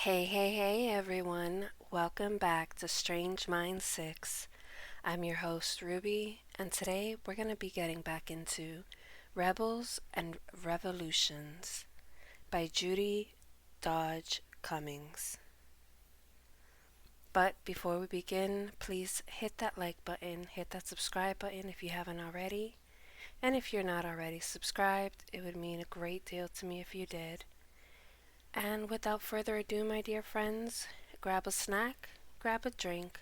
Hey everyone. Welcome back to Strange Minds 6. I'm your host Ruby, and today we're going to be getting back into Rebels and Revolutions by Judy Dodge Cummings. But before we begin, please hit that like button, hit that subscribe button if you haven't already. And if you're not already subscribed, it would mean a great deal to me if you did. And without further ado, my dear friends, grab a snack, grab a drink,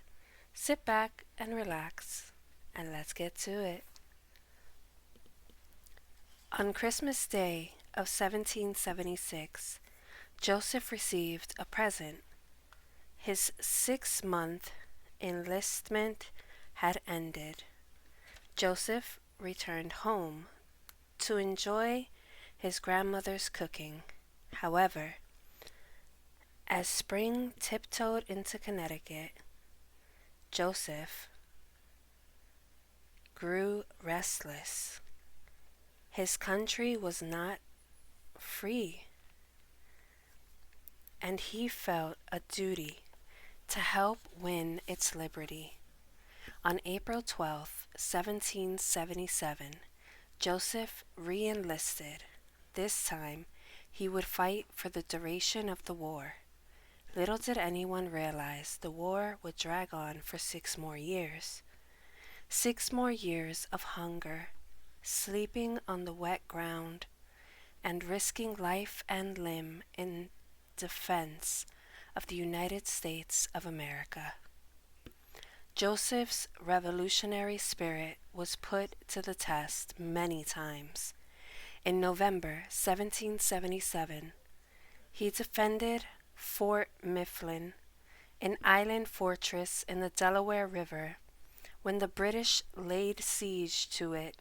sit back and relax, and let's get to it. On Christmas Day of 1776, Joseph received a present. His 6-month enlistment had ended. Joseph returned home to enjoy his grandmother's cooking. However, as spring tiptoed into Connecticut, Joseph grew restless. His country was not free, and he felt a duty to help win its liberty. On April 12, 1777, Joseph re-enlisted. This time, he would fight for the duration of the war. Little did anyone realize the war would drag on for 6 more years. 6 more years of hunger, sleeping on the wet ground, and risking life and limb in defense of the United States of America. Joseph's revolutionary spirit was put to the test many times. In November 1777, he defended Fort Mifflin, an island fortress in the Delaware River. When the British laid siege to it,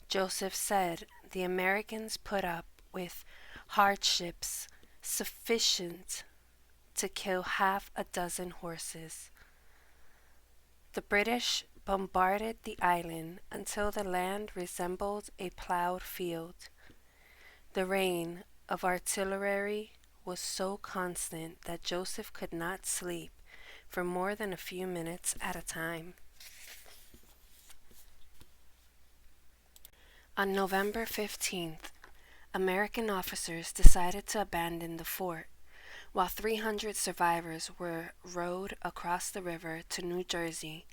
Joseph said the Americans put up with hardships sufficient to kill half a dozen horses. The British bombarded the island until the land resembled a plowed field. The rain of artillery was so constant that Joseph could not sleep for more than a few minutes at a time. On November 15th, American officers decided to abandon the fort, while 300 survivors were rowed across the river to New Jersey.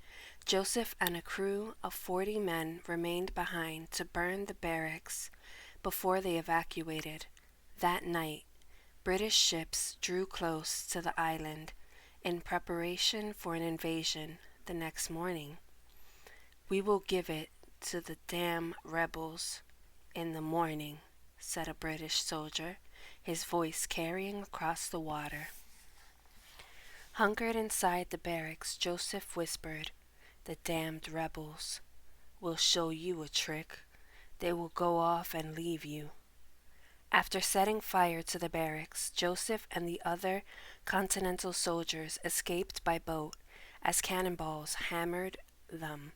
Joseph and a crew of 40 men remained behind to burn the barracks before they evacuated. That night, British ships drew close to the island in preparation for an invasion the next morning. "We will give it to the damn rebels in the morning," said a British soldier, his voice carrying across the water. Hunkered inside the barracks, Joseph whispered, "The damned rebels will show you a trick. They will go off and leave you." After setting fire to the barracks, Joseph and the other Continental soldiers escaped by boat as cannonballs hammered them.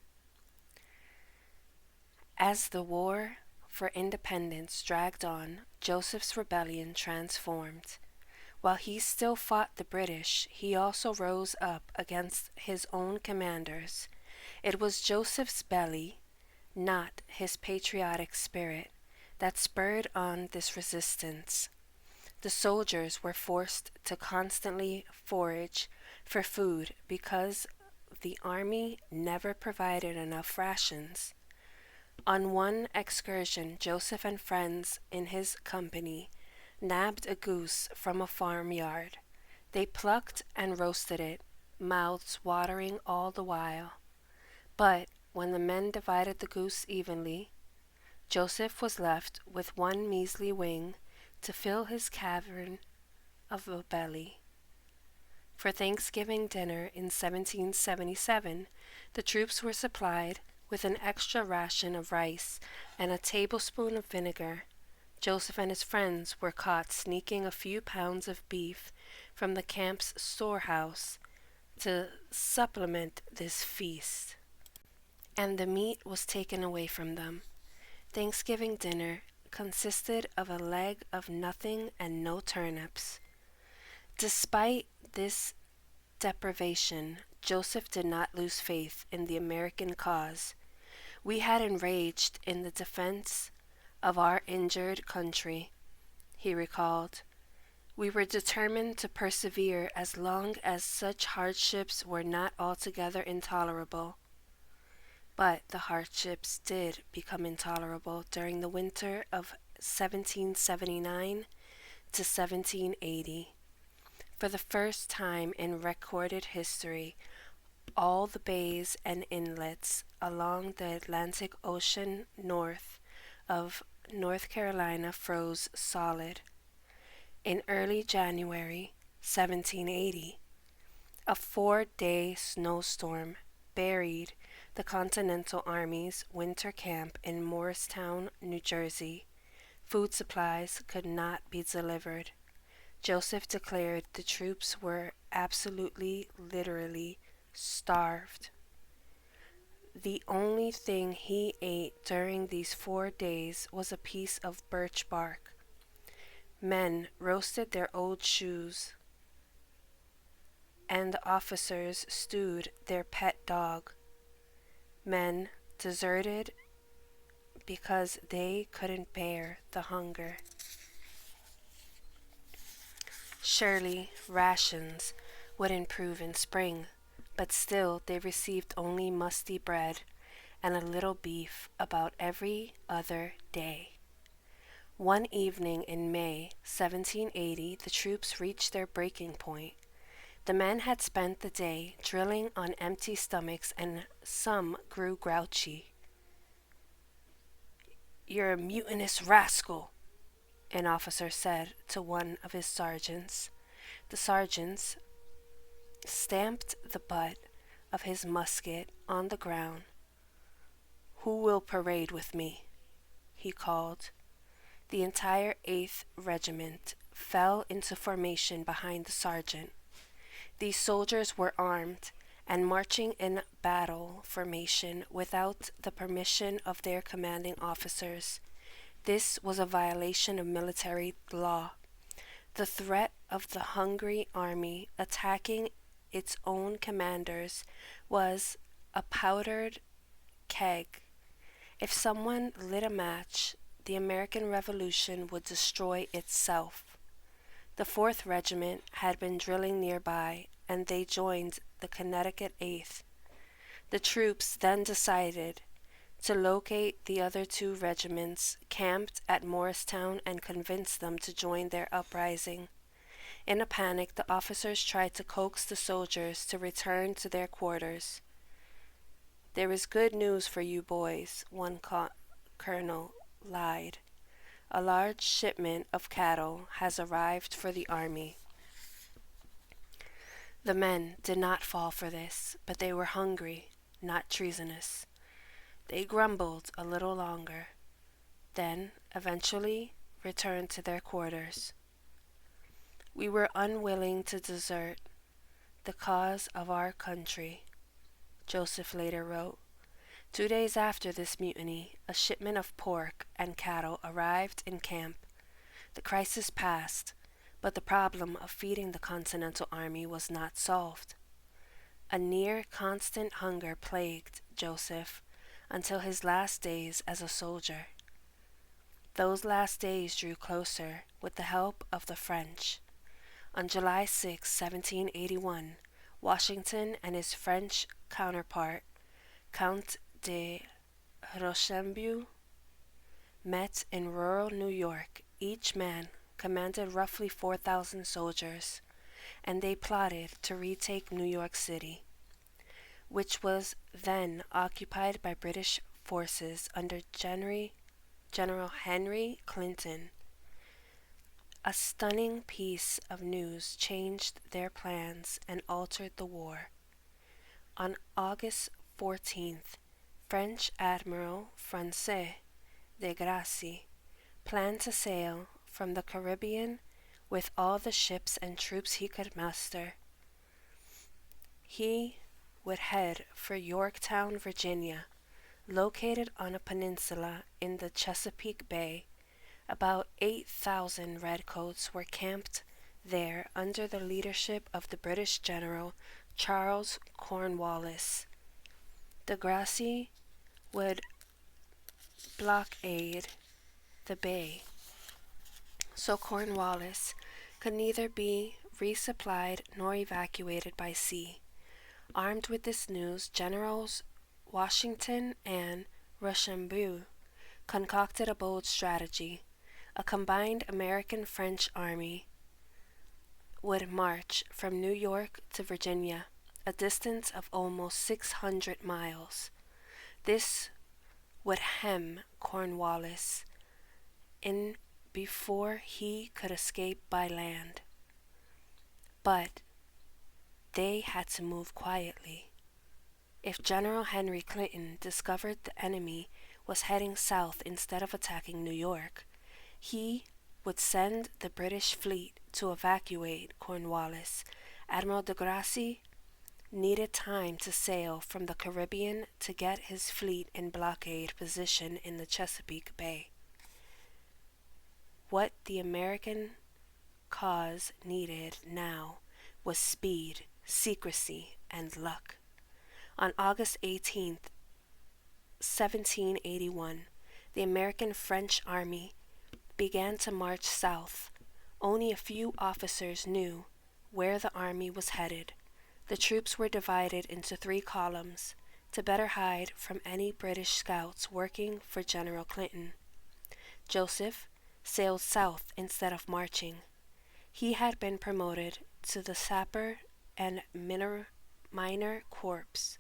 As the war for independence dragged on, Joseph's rebellion transformed. While he still fought the British, he also rose up against his own commanders. It was Joseph's belly, not his patriotic spirit, that spurred on this resistance. The soldiers were forced to constantly forage for food because the army never provided enough rations. On one excursion, Joseph and friends in his company nabbed a goose from a farmyard. They plucked and roasted it, mouths watering all the while. But when the men divided the goose evenly, Joseph was left with one measly wing to fill his cavern of a belly. For Thanksgiving dinner in 1777, the troops were supplied with an extra ration of rice and a tablespoon of vinegar. Joseph and his friends were caught sneaking a few pounds of beef from the camp's storehouse to supplement this feast, and the meat was taken away from them. Thanksgiving dinner consisted of a leg of nothing and no turnips. Despite this deprivation, Joseph did not lose faith in the American cause. We had enraged in the defense of our injured country, he recalled. We were determined to persevere as long as such hardships were not altogether intolerable. But the hardships did become intolerable during the winter of 1779 to 1780. For the first time in recorded history, all the bays and inlets along the Atlantic Ocean north of North Carolina froze solid. In early January 1780, a 4-day snowstorm buried the Continental Army's winter camp in Morristown, New Jersey. Food supplies could not be delivered. Joseph declared the troops were absolutely, literally starved. The only thing he ate during these 4 days was a piece of birch bark. Men roasted their old shoes, and the officers stewed their pet dog. Men deserted because they couldn't bear the hunger. Surely rations would improve in spring, but still they received only musty bread and a little beef about every other day. One evening in May 1780, the troops reached their breaking point. The men had spent the day drilling on empty stomachs, and some grew grouchy. "You're a mutinous rascal," an officer said to one of his sergeants. The sergeant stamped the butt of his musket on the ground. "Who will parade with me?" he called. The entire 8th Regiment fell into formation behind the sergeant. These soldiers were armed and marching in battle formation without the permission of their commanding officers. This was a violation of military law. The threat of the hungry army attacking its own commanders was a powdered keg. If someone lit a match, the American Revolution would destroy itself. The 4th Regiment had been drilling nearby, and they joined the Connecticut 8th. The troops then decided to locate the other 2 regiments camped at Morristown and convince them to join their uprising. In a panic, the officers tried to coax the soldiers to return to their quarters. "There is good news for you boys," one colonel lied. "A large shipment of cattle has arrived for the army." The men did not fall for this, but they were hungry, not treasonous. They grumbled a little longer, then eventually returned to their quarters. "We were unwilling to desert the cause of our country," Joseph later wrote. 2 days after this mutiny, a shipment of pork and cattle arrived in camp. The crisis passed, but the problem of feeding the Continental Army was not solved. A near constant hunger plagued Joseph until his last days as a soldier. Those last days drew closer with the help of the French. On July 6, 1781, Washington and his French counterpart, Count de Rochambeau, met in rural New York. Each man commanded roughly 4,000 soldiers, and they plotted to retake New York City, which was then occupied by British forces under General Henry Clinton. A stunning piece of news changed their plans and altered the war. On August 14th, French Admiral François de Grasse planned to sail from the Caribbean with all the ships and troops he could muster. He would head for Yorktown, Virginia, located on a peninsula in the Chesapeake Bay. About 8,000 redcoats were camped there under the leadership of the British General Charles Cornwallis. De Grasse would blockade the bay, so Cornwallis could neither be resupplied nor evacuated by sea. Armed with this news, Generals Washington and Rochambeau concocted a bold strategy. A combined American-French army would march from New York to Virginia, a distance of almost 600 miles. This would hem Cornwallis in before he could escape by land. But they had to move quietly. If General Henry Clinton discovered the enemy was heading south instead of attacking New York, he would send the British fleet to evacuate Cornwallis. Admiral de Grasse needed time to sail from the Caribbean to get his fleet in blockade position in the Chesapeake Bay. What the American cause needed now was speed, secrecy, and luck. On August 18th, 1781, the American-French army began to march south. Only a few officers knew where the army was headed. The troops were divided into 3 columns to better hide from any British scouts working for General Clinton. Joseph sailed south instead of marching. He had been promoted to the sapper and minor corps.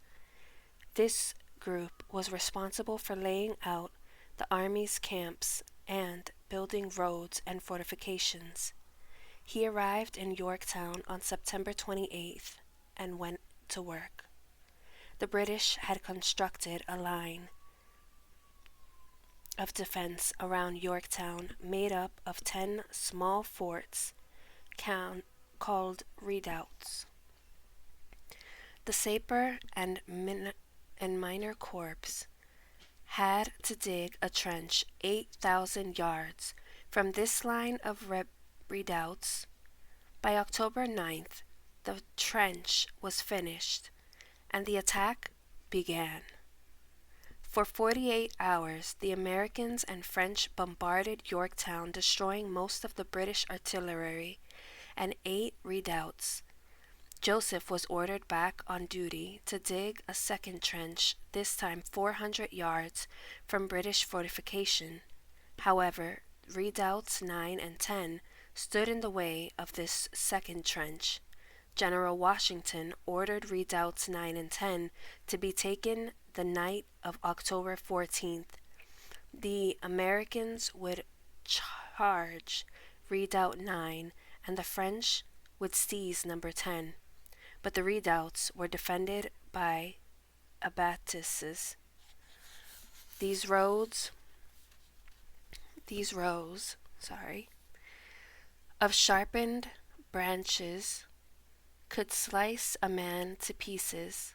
This group was responsible for laying out the army's camps and building roads and fortifications. He arrived in Yorktown on September 28th and went to work. The British had constructed a line of defense around Yorktown made up of 10 small forts called redoubts. The sapper and minor corps had to dig a trench 8,000 yards from this line of redoubts. By October 9th, the trench was finished and the attack began. For 48 hours, the Americans and French bombarded Yorktown, destroying most of the British artillery and 8 redoubts. Joseph was ordered back on duty to dig a second trench, this time 400 yards from British fortification. However, redoubts 9 and 10 stood in the way of this second trench. General Washington ordered redoubts 9 and 10 to be taken the night of October 14th. The Americans would charge redoubt 9 and the French would seize number 10. But the redoubts were defended by abattisses. These rows of sharpened branches could slice a man to pieces.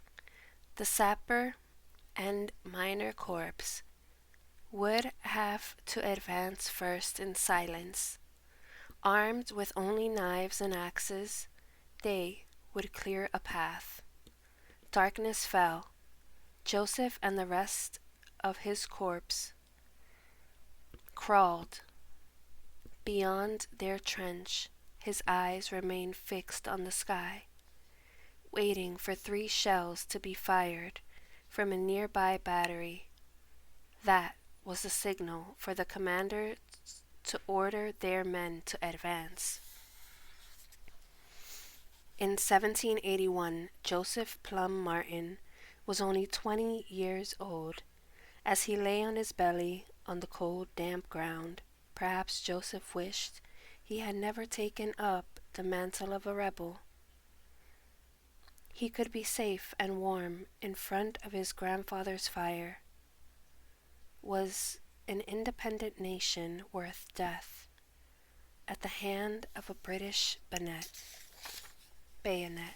The sapper and minor corps would have to advance first in silence. Armed with only knives and axes, they would clear a path. Darkness fell. Joseph and the rest of his corps crawled beyond their trench. His eyes remained fixed on the sky, waiting for 3 shells to be fired from a nearby battery. That was the signal for the commander to order their men to advance. In 1781, Joseph Plum Martin was only 20 years old. As he lay on his belly on the cold, damp ground, perhaps Joseph wished he had never taken up the mantle of a rebel. He could be safe and warm in front of his grandfather's fire. Was an independent nation worth death at the hand of a British bayonet?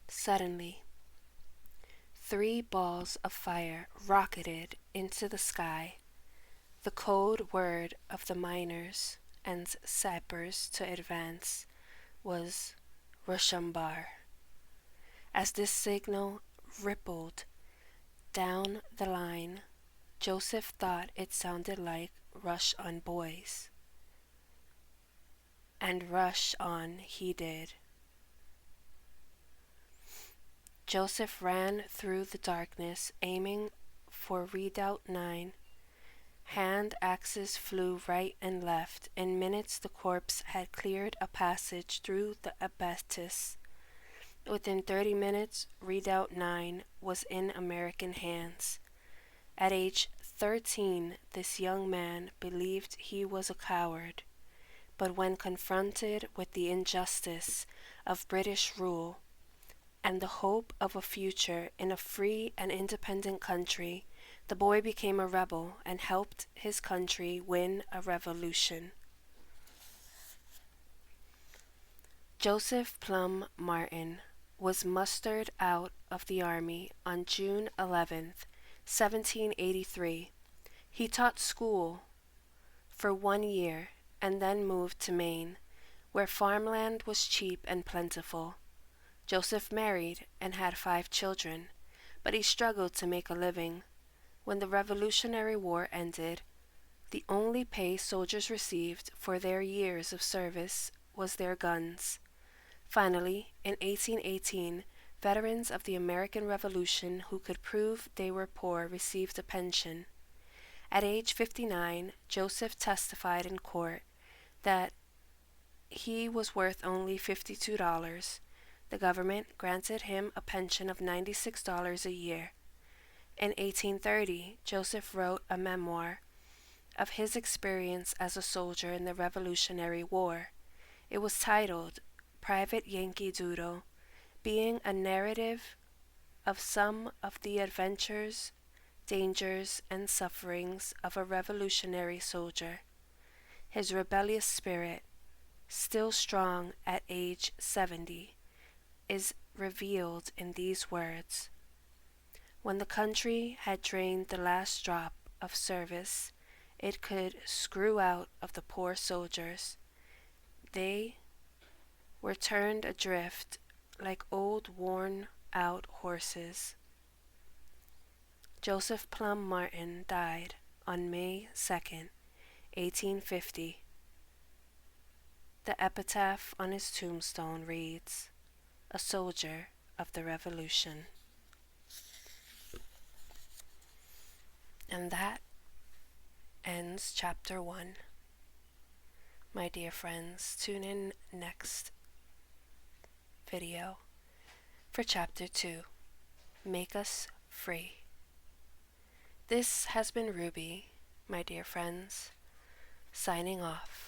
Suddenly, 3 balls of fire rocketed into the sky, the code word of the miners and sappers to advance was Rochambeau. As this signal rippled down the line, Joseph thought it sounded like "rush on, boys." And rush on he did. Joseph ran through the darkness, aiming for Redoubt 9. Hand axes flew right and left. In minutes the corps had cleared a passage through the abattis. Within 30 minutes, Redoubt 9 was in American hands. At age 13, this young man believed he was a coward, but when confronted with the injustice of British rule and the hope of a future in a free and independent country, the boy became a rebel and helped his country win a revolution. Joseph Plum Martin was mustered out of the army on June 11th, 1783. He taught school for 1 year and then moved to Maine, where farmland was cheap and plentiful. Joseph married and had 5 children, but he struggled to make a living. When the Revolutionary War ended, the only pay soldiers received for their years of service was their guns. Finally, in 1818, veterans of the American Revolution who could prove they were poor received a pension. At age 59, Joseph testified in court that he was worth only $52. The government granted him a pension of $96 a year. In 1830, Joseph wrote a memoir of his experience as a soldier in the Revolutionary War. It was titled Private Yankee Doodle, being a narrative of some of the adventures, dangers, and sufferings of a revolutionary soldier. His rebellious spirit, still strong at age 70, is revealed in these words. When the country had drained the last drop of service it could screw out of the poor soldiers, they were turned adrift like old worn-out horses. Joseph Plum Martin died on May 2nd, 1850. The epitaph on his tombstone reads, "A soldier of the Revolution." And that ends chapter 1. My dear friends, tune in next video for chapter 2, Make Us Free. This has been Ruby, my dear friends, signing off.